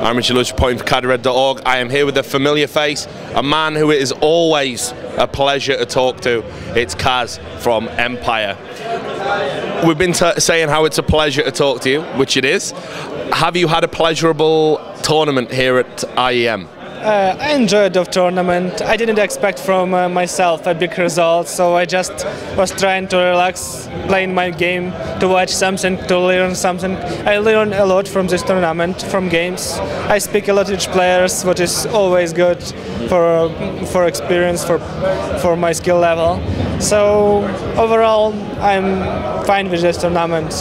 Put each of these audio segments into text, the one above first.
I'm Richard Lewis, reporting for caddyred.org. I am here with a familiar face, a man who it is always a pleasure to talk to. It's Kas from Empire. We've been saying how it's a pleasure to talk to you, which it is. Have you had a pleasurable tournament here at IEM? I enjoyed the tournament. I didn't expect from myself a big result, so I just was trying to relax, playing my game, to watch something, to learn something. I learned a lot from this tournament, from games. I speak a lot with players, which is always good for experience, for my skill level. So overall, I'm fine with this tournament.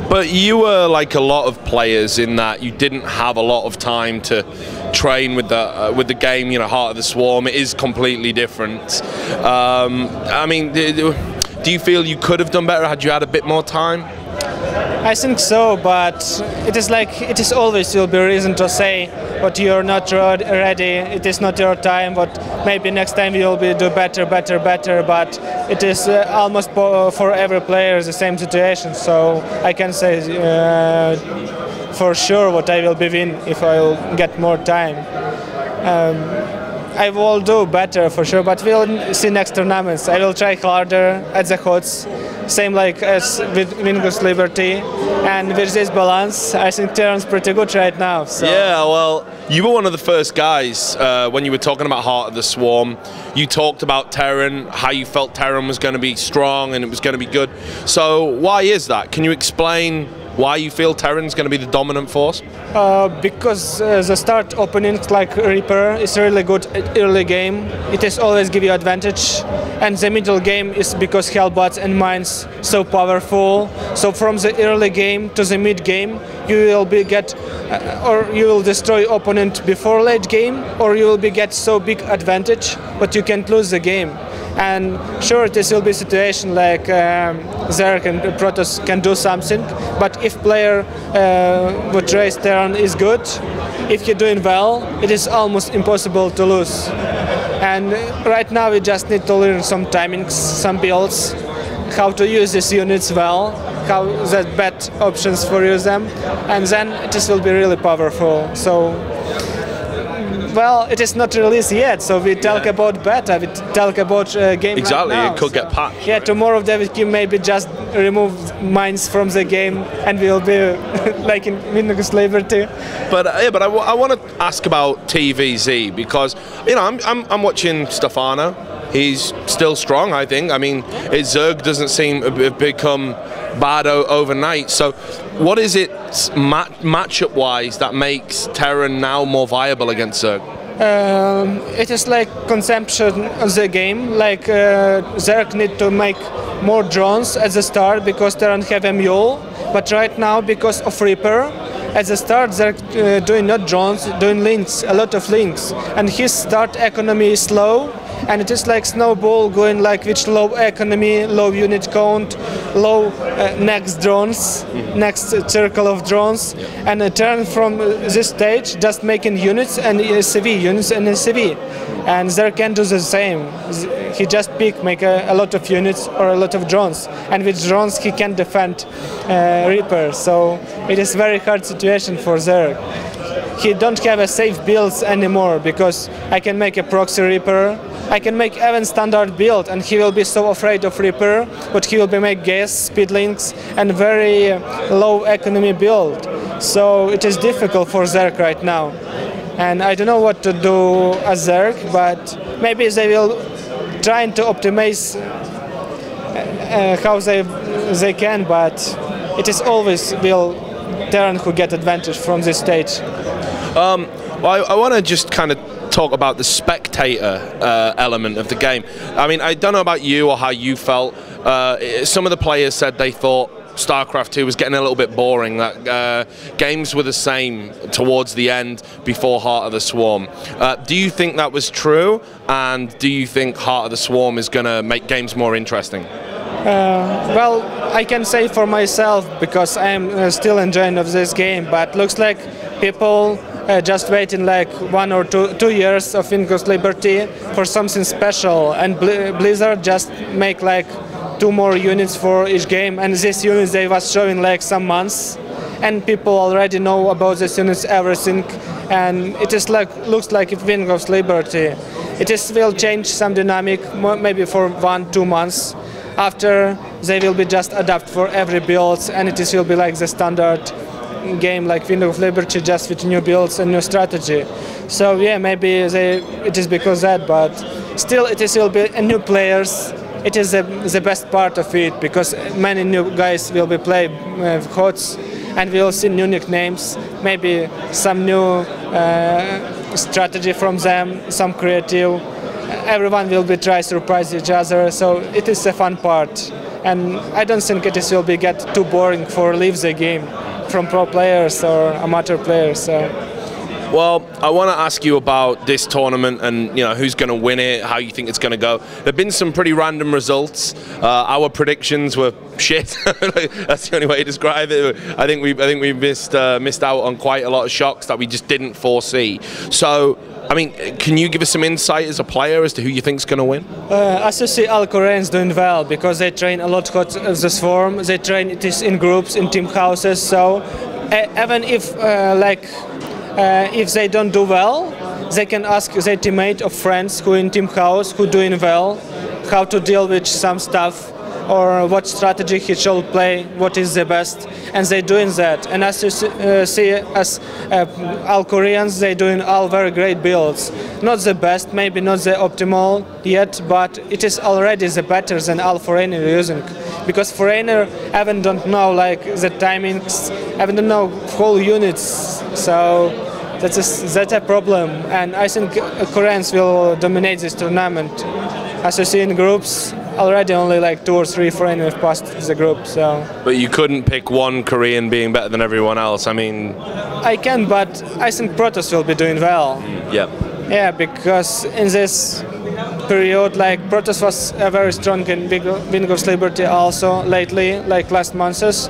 But you were like a lot of players in that you didn't have a lot of time to train with the game. You know, Heart of the Swarm, it is completely different. I mean, do you feel you could have done better had you had a bit more time? I think so, but it is always will be reason to say but you're not ready, it is not your time, but maybe next time you'll do better, but it is almost for every player the same situation, so I can say for sure what I will be win if I will get more time. I will do better for sure, but we'll see next tournaments. I will try harder at the HOTS, same like as with Wingus Liberty, and with this balance, I think Terran's pretty good right now. So. Yeah, well, you were one of the first guys when you were talking about Heart of the Swarm. You talked about Terran, how you felt Terran was going to be strong and it was going to be good. So why is that? Can you explain why you feel Terran's going to be the dominant force? Because the start opening like Reaper is really good early game. It is always give you advantage, and the middle game is because Hellbats and Mines so powerful. So from the early game to the mid game, you will or you will destroy opponent before late game, or you will get so big advantage, but you can't lose the game. And sure, this will be a situation like Zerg and Protoss can do something, but if player would raise Terran is good, if you're doing well, it is almost impossible to lose. And right now we just need to learn some timings, some builds, how to use these units well, how the bad options for use them, and then this will be really powerful. So. Well, it is not released yet, so we talk about beta, we talk about game exactly, right now, it could get patched. Yeah, right? Tomorrow they will maybe just remove mines from the game and we'll be like in Wingus Liberty. But yeah, but I want to ask about TVZ because I'm watching Stefano. He's still strong, I think. I mean, Zerg doesn't seem to have become bad overnight. So what is it matchup-wise that makes Terran now more viable against Zerg? It is like consumption of the game. Like Zerg need to make more drones at the start because Terran have a mule. But right now, because of Reaper, at the start they're doing not drones, doing links, a lot of links. And his start economy is low. And it is like snowball going like which low economy, low unit count, low next drones, next circle of drones, and a turn from this stage just making units and SV, units and SV. And there can do the same. He just make a lot of units or a lot of drones, and with drones he can defend Reaper. So it is very hard situation for Zerg. He don't have a safe builds anymore because I can make a proxy Reaper. I can make even standard build and he will be so afraid of Reaper, but he will be make gas, speed links and very low economy build. So it is difficult for Zerg right now. And I don't know what to do as Zerg, but maybe they will try to optimize how they can, but it is always Terran who get advantage from this stage. Well, I want to just kind of talk about the spectator element of the game. I mean, I don't know about you or how you felt. Some of the players said they thought StarCraft 2 was getting a little bit boring, that games were the same towards the end before Heart of the Swarm. Do you think that was true? And do you think Heart of the Swarm is going to make games more interesting? Well, I can say for myself because I am still enjoying of this game, but looks like people just waiting like 1 or 2 years of Wingus Liberty for something special, and Blizzard just make like 2 more units for each game, and these units they was showing like some months, and people already know about the units, everything, and it is like looks like it Wing of Liberty. It is will change some dynamic, maybe for 1-2 months. After they will be just adapt for every build, and it is will be like the standard game like Wing of Liberty, just with new builds and new strategy. So yeah, maybe it is because that, but still it is will be new players. It is the best part of it, because many new guys will be play HOTS, and we will see new nicknames, maybe some new strategy from them, some creative. Everyone will be try to surprise each other, so it is a fun part. And I don't think it will be get too boring for leave the game from pro players or amateur players. So. Well, I want to ask you about this tournament and who's going to win it, how you think it's going to go. There've been some pretty random results. Our predictions were shit. That's the only way to describe it. I think we missed out on quite a lot of shocks that we just didn't foresee. So, I mean, can you give us some insight as a player as to who you think is going to win? As you see, all Koreans doing well because they train a lot of this form. They train it is in groups, in team houses. So even if if they don't do well, they can ask their teammate or friends who in team house who doing well, how to deal with some stuff, or what strategy he should play, what is the best, and they doing that. And as you see, as all Koreans, they doing all very great builds. Not the best, maybe not the optimal yet, but it is already the better than all foreigner using. Because foreigner even don't know like the timings, even don't know whole units, so that's a problem. And I think Koreans will dominate this tournament. As you see in groups, already only like 2 or 3 foreigners passed the group. So. But you couldn't pick one Korean being better than everyone else. I mean, I can, but I think Protoss will be doing well. Yeah. Yeah, because in this period, like Protoss was very strong in Wing of Liberty also lately, like last months.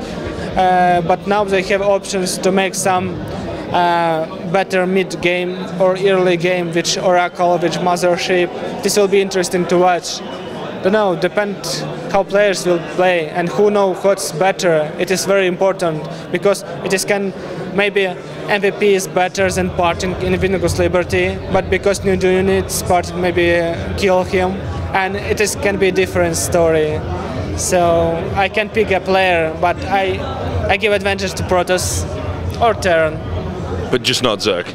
But now they have options to make some better mid game or early game, which Oracle, which Mothership. This will be interesting to watch. Don't know, depend how players will play and who know what's better. It is very important because it is can maybe MVP is better than Parting in Wing of Liberty, but because new units Parting maybe kill him, and it is can be a different story. So I can pick a player, but I give advantage to Protoss or Terran. But just not Zerg.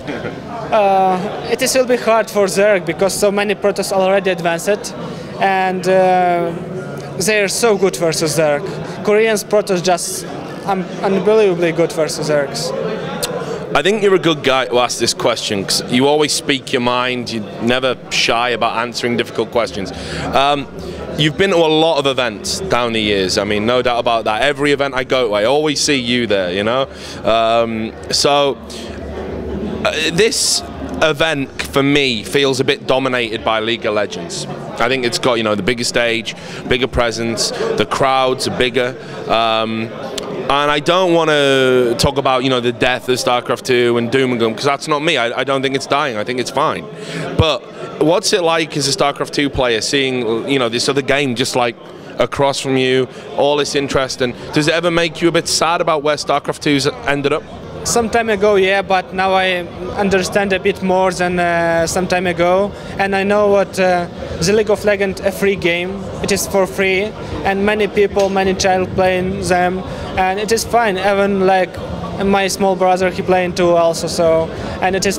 It will be hard for Zerg because so many Protoss already advanced, and they are so good versus Zerg. Koreans Protoss just unbelievably good versus Zergs. I think you're a good guy to ask this question because you always speak your mind. You're never shy about answering difficult questions. You've been to a lot of events down the years. I mean, no doubt about that. Every event I go to, I always see you there, this event for me feels a bit dominated by League of Legends. I think it's got the biggest stage, bigger presence, the crowds are bigger, and I don't want to talk about the death of StarCraft 2 and doom and gloom because that's not me. I don't think it's dying. I think it's fine. But what's it like as a StarCraft 2 player seeing this other game just like across from you, all this interest, and does it ever make you a bit sad about where StarCraft 2's ended up? Some time ago, yeah, but now I understand a bit more than some time ago, and I know what the League of Legends a free game. It is for free, and many people, many child playing them, and it is fine. Even like my small brother, he playing too also, so and it is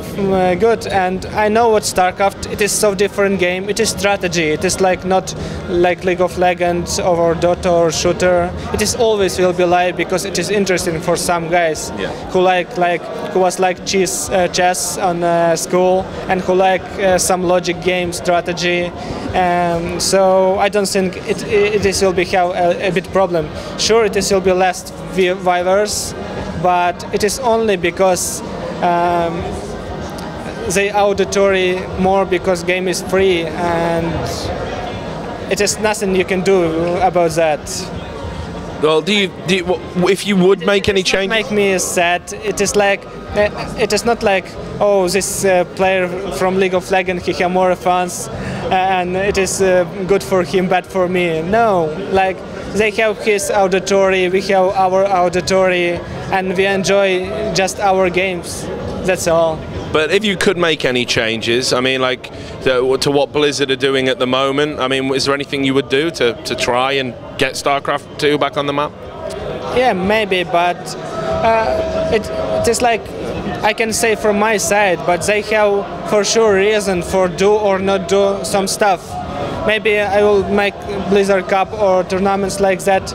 good. And I know what StarCraft. It is so different game. It is strategy. It is like not like League of Legends or Dota or shooter. It is always will be live because it is interesting for some guys who who was like chess on school and who like some logic game strategy. So I don't think it will be have a bit problem. Sure, it will be less viewers, but it is only because the auditory more because game is free and it is nothing you can do about that. Well, if you would make any change? Make me sad. It is like it is not like this player from League of Legends he have more fans and it is good for him, bad for me. No, like they have his auditory, we have our auditory, and we enjoy just our games. That's all. But if you could make any changes, I mean, like to what Blizzard are doing at the moment, I mean, is there anything you would do to try and get StarCraft 2 back on the map? Yeah, maybe, but it is like, I can say from my side, but they have for sure reason for do or not do some stuff. Maybe I will make Blizzard Cup or tournaments like that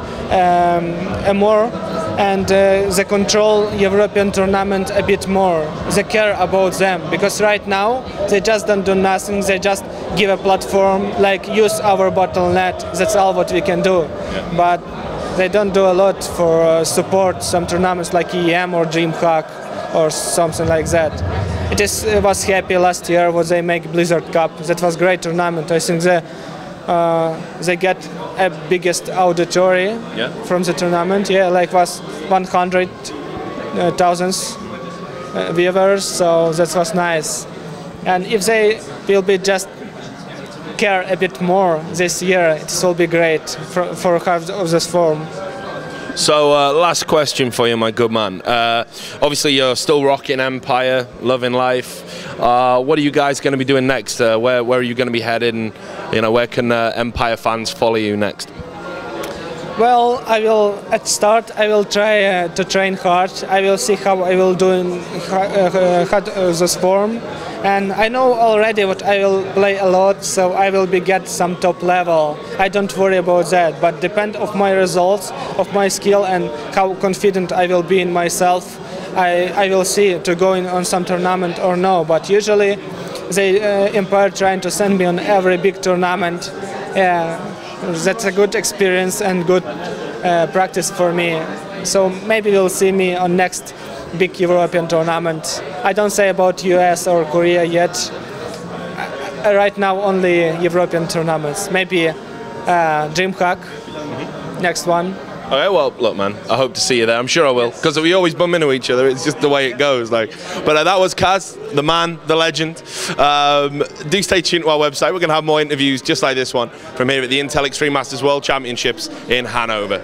more, and they control European tournament a bit more. They care about them, because right now they just don't do nothing. They just give a platform, like use our bottlenet. That's all what we can do. Yeah. But they don't do a lot for support some tournaments like IEM or DreamHack or something like that. It was happy last year when they make Blizzard Cup. That was great tournament. I think they get a biggest auditory from the tournament. Yeah, like was 100,000 viewers. So that was nice. And if they will be just care a bit more this year, it will be great for half of this form. So last question for you, my good man. Obviously you're still rocking Empire, loving life. What are you guys going to be doing next? Where are you going to be headed, and where can Empire fans follow you next? Well, at start I will try to train hard. I will see how I will do in this form, and I know already what I will play a lot, so I will get some top level. I don't worry about that, but depend of my results, of my skill, and how confident I will be in myself. I will see to go in on some tournament or no. But usually, they Empire trying to send me on every big tournament. Yeah. That's a good experience and good practice for me. So maybe you'll see me on next big European tournament. I don't say about US or Korea yet. Right now only European tournaments. Maybe DreamHack, next one. Okay, well, look, man, I hope to see you there. I'm sure I will, because we always bump into each other. It's just the way it goes. But that was Kas, the man, the legend. Do stay tuned to our website. We're going to have more interviews just like this one from here at the Intel Extreme Masters World Championships in Hanover.